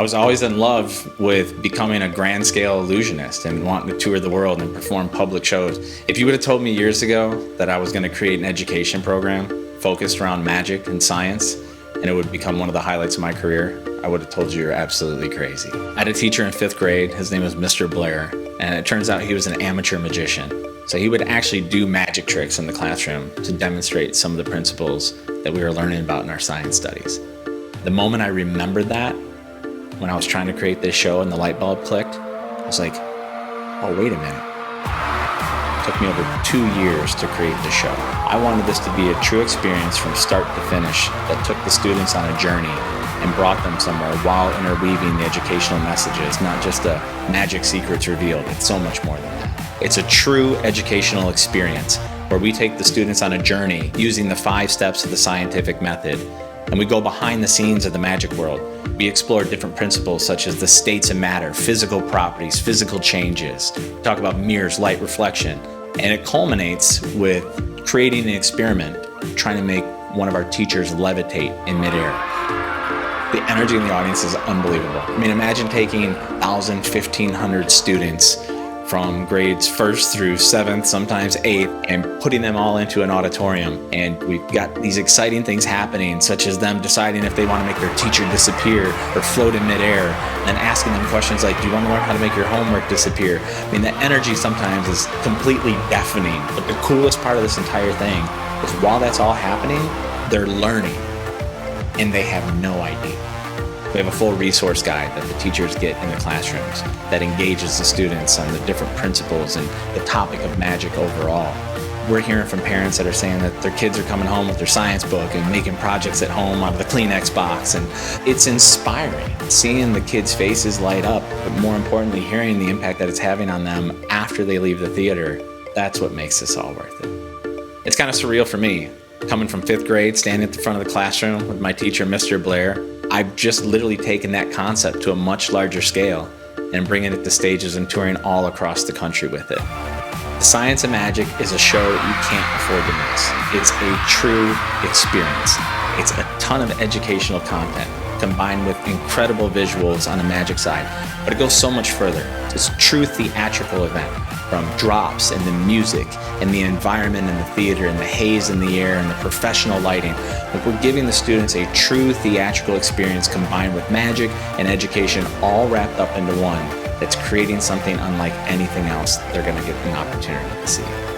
I was always in love with becoming a grand scale illusionist and wanting to tour the world and perform public shows. If you would have told me years ago that I was going to create an education program focused around magic and science, and it would become one of the highlights of my career, I would have told you you're absolutely crazy. I had a teacher in 5th grade, his name was Mr. Blair, and it turns out he was an amateur magician. So he would actually do magic tricks in the classroom to demonstrate some of the principles that we were learning about in our science studies. The moment I remembered that, when I was trying to create this show and the light bulb clicked, I was like, oh, wait a minute. It took me over 2 years to create the show. I wanted this to be a true experience from start to finish that took the students on a journey and brought them somewhere while interweaving the educational messages, not just a magic secrets revealed. It's so much more than that. It's a true educational experience where we take the students on a journey using the 5 steps of the scientific method, and we go behind the scenes of the magic world. We explore different principles such as the states of matter, physical properties, physical changes. We talk about mirrors, light, reflection. And it culminates with creating an experiment, trying to make one of our teachers levitate in midair. The energy in the audience is unbelievable. I mean, imagine taking 1,000, 1,500 students from grades 1st through 7th, sometimes 8th, and putting them all into an auditorium. And we've got these exciting things happening, such as them deciding if they want to make their teacher disappear or float in midair, and asking them questions like, do you want to learn how to make your homework disappear? I mean, the energy sometimes is completely deafening. But the coolest part of this entire thing is while that's all happening, they're learning, and they have no idea. We have a full resource guide that the teachers get in the classrooms that engages the students on the different principles and the topic of magic overall. We're hearing from parents that are saying that their kids are coming home with their science book and making projects at home out of the Kleenex box, and it's inspiring seeing the kids' faces light up, but more importantly, hearing the impact that it's having on them after they leave the theater. That's what makes this all worth it. It's kind of surreal for me, coming from 5th grade, standing at the front of the classroom with my teacher, Mr. Blair. I've just literally taken that concept to a much larger scale and bringing it to stages and touring all across the country with it. The Science of Magic is a show you can't afford to miss. It's a true experience. It's a ton of educational content combined with incredible visuals on the magic side, but it goes so much further. It's a true theatrical event, from drops and the music and the environment in the theater and the haze in the air and the professional lighting. But we're giving the students a true theatrical experience combined with magic and education, all wrapped up into one, that's creating something unlike anything else they're going to get an opportunity to see.